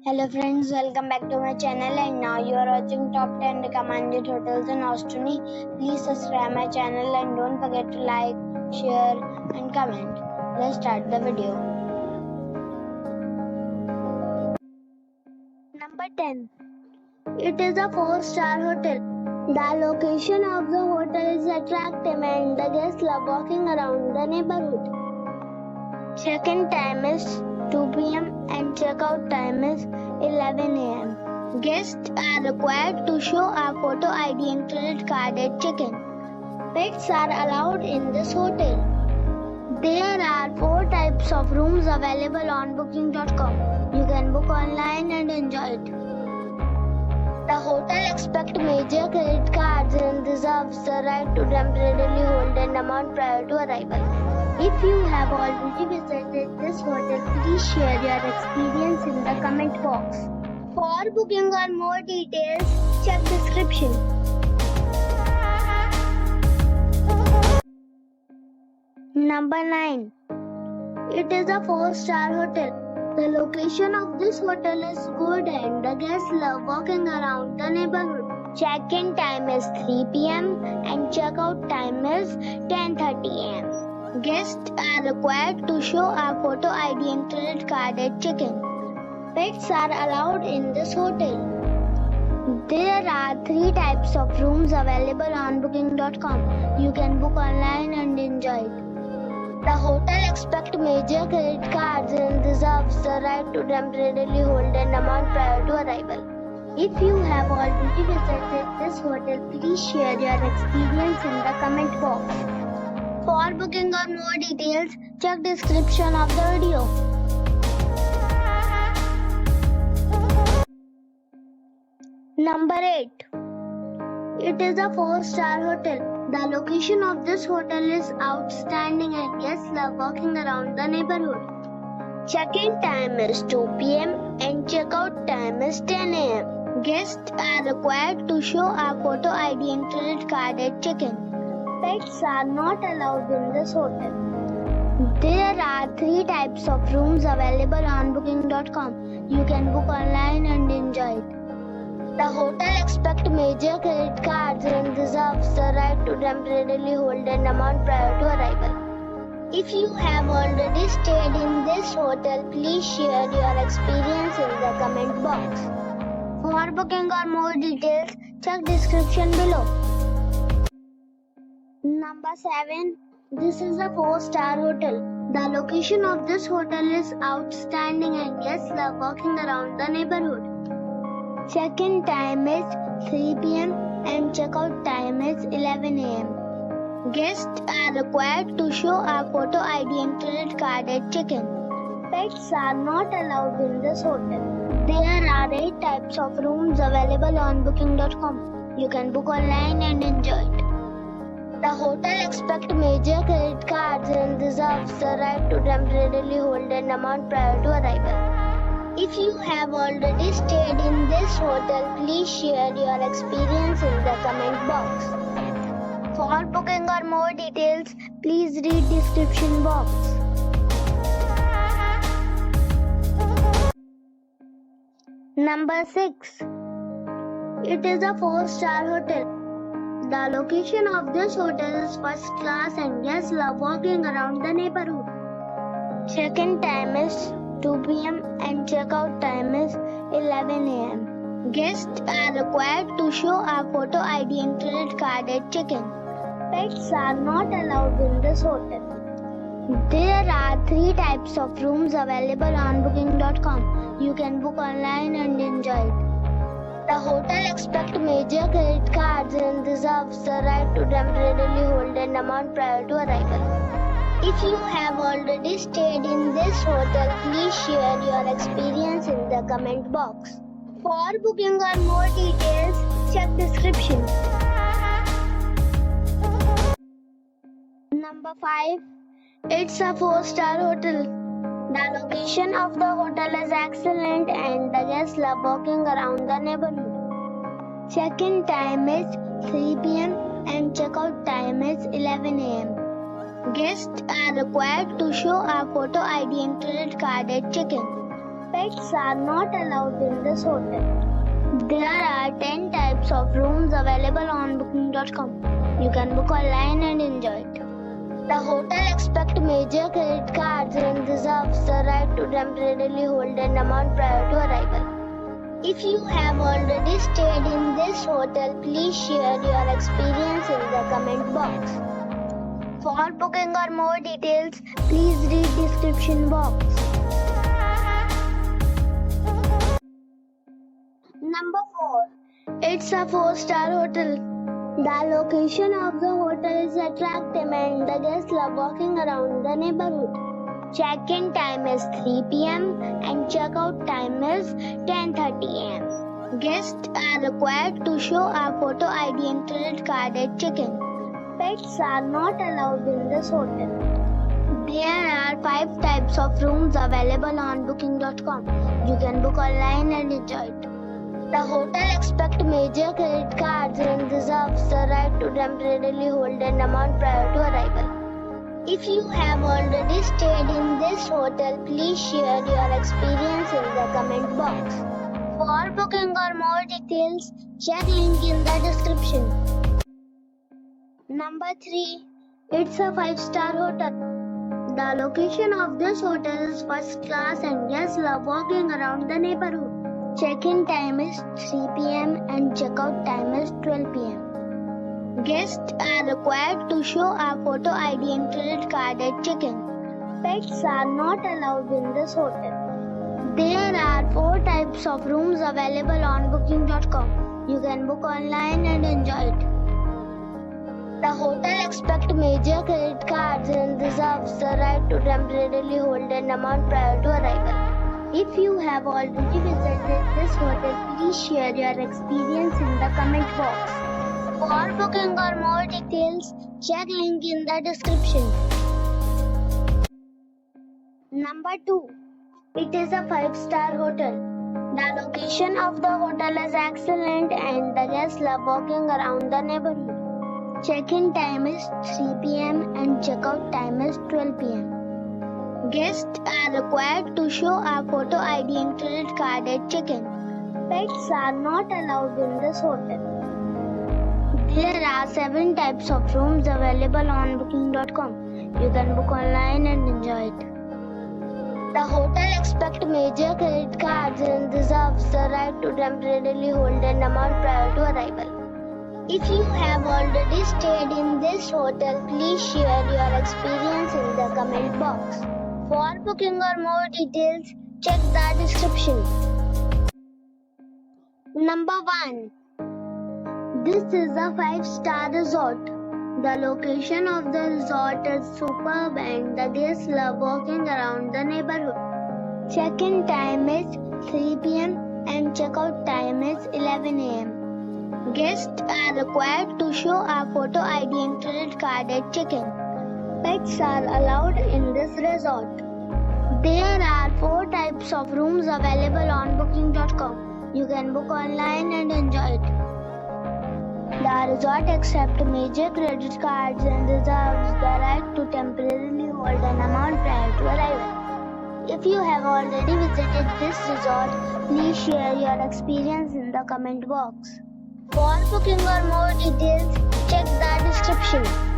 Hello friends, welcome back to my channel and now you are watching top 10 recommended hotels in Ostuni. Please subscribe my channel and don't forget to like, share and comment. Let's start the video. Number 10. It is a 4-star hotel. The location of the hotel is attractive and the guests love walking around the neighborhood. Check-in time is 2 p.m. and check-out time is 11 a.m. Guests are required to show a photo ID and credit card at check-in. Pets are allowed in this hotel. There are 4 types of rooms available on booking.com. You can book online and enjoy it. The hotel accepts major credit cards and reserves the right to temporarily hold an amount prior to arrival. If you have already visited this hotel, please share your experience in the comment box. For booking or more details, check description. Number 9. It is a 4-star hotel. The location of this hotel is good and the guests love walking around the neighborhood. Check-in time is 3 p.m. and check-out time is 10:30 a.m. Guests are required to show a photo ID and credit card at check-in. Pets are allowed in this hotel. There are 3 types of rooms available on booking.com. You can book online and enjoy it. The hotel accepts major credit cards and reserves the right to temporarily hold an amount prior to arrival. If you have already visited this hotel, please share your experience in the comment box. For booking or more details, check description of the video. Number 8. It is a 4-star hotel. The location of this hotel is outstanding and guests love walking around the neighborhood. Check-in time is 2 p.m. and check-out time is 10 a.m. Guests are required to show a photo ID and credit card at check-in. Pets are not allowed in this hotel. There are 3 types of rooms available on booking.com. You can book online and enjoy it. The hotel accepts major credit cards and reserves the right to temporarily hold an amount prior to arrival. If you have already stayed in this hotel, please share your experience in the comment box. For booking or more details, check description below. Number 7. This is a 4-star hotel. The location of this hotel is outstanding and guests love walking around the neighborhood. Check-in time is 3 p.m. and check-out time is 11 a.m. Guests are required to show a photo ID and credit card at check-in. Pets are not allowed in this hotel. There are 8 types of rooms available on booking.com. You can book online and enjoy it. The hotel accepts major credit cards and reserves the right to temporarily hold an amount prior to arrival. If you have already stayed in this hotel, please share your experience in the comment box. For booking or more details, please read description box. Number 6. It is a 4-star hotel. The location of this hotel is first class and guests love walking around the neighborhood. Check-in time is 2 p.m. and check-out time is 11 a.m. Guests are required to show a photo ID and credit card at check-in. Pets are not allowed in this hotel. There are 3 types of rooms available on booking.com. You can book online and enjoy it. The hotel accepts major credit cards and reserves the right to temporarily hold an amount prior to arrival. If you have already stayed in this hotel, please share your experience in the comment box. For booking or more details, check description. Number 5. It's a 4-star hotel. The location of the hotel is excellent and the guests love walking around the neighborhood. Check-in time is 3 p.m. and check-out time is 11 a.m. Guests are required to show a photo ID and credit card at check-in. Pets are not allowed in this hotel. There are 10 types of rooms available on booking.com. You can book online and enjoy it. The hotel accepts major credit cards and reserves the right to temporarily hold an amount prior to arrival. If you have already stayed in this hotel, please share your experience in the comment box. For booking or more details, please read description box. Number 4. It's a 4-star hotel. The location of the hotel is attractive and the guests love walking around the neighborhood. Check-in time is 3 p.m. and check-out time is 10:30 a.m. Guests are required to show a photo ID and credit card at check-in. Pets are not allowed in this hotel. There are 5 types of rooms available on booking.com. You can book online and enjoy it. The hotel accepts major credit cards and reserves the right to temporarily hold an amount prior to arrival. If you have already stayed in this hotel, please share your experience in the comment box. For booking or more details, check link in the description. Number 3. It's a 5-star hotel. The location of this hotel is first class and guests love walking around the neighborhood. Check-in time is 3 p.m. and check-out time is 12 p.m. Guests are required to show a photo ID and credit card at check-in. Pets are not allowed in this hotel. There are 4 types of rooms available on booking.com. You can book online and enjoy it. The hotel accepts major credit cards and reserves the right to temporarily hold an amount prior to arrival. If you have already visited this hotel, please share your experience in the comment box. For booking or more details, check link in the description. Number 2. It is a 5-star hotel. The location of the hotel is excellent and the guests love walking around the neighborhood. Check-in time is 3 p.m. and check-out time is 12 p.m. Guests are required to show a photo ID and credit card at check-in. Pets are not allowed in this hotel. There are 7 types of rooms available on booking.com. You can book online and enjoy it. The hotel accepts major credit cards and reserves the right to temporarily hold an amount prior to arrival. If you have already stayed in this hotel, please share your experience in the comment box. For booking or more details, check the description. Number 1. This is a 5-star resort. The location of the resort is superb and the guests love walking around the neighborhood. Check-in time is 3 p.m. and check-out time is 11 a.m. Guests are required to show a photo ID and credit card at check-in. Pets are allowed in this resort. There are 4 types of rooms available on booking.com. You can book online and enjoy it. The resort accepts major credit cards and reserves the right to temporarily hold an amount prior to arrival. If you have already visited this resort, please share your experience in the comment box. For booking or more details, check the description.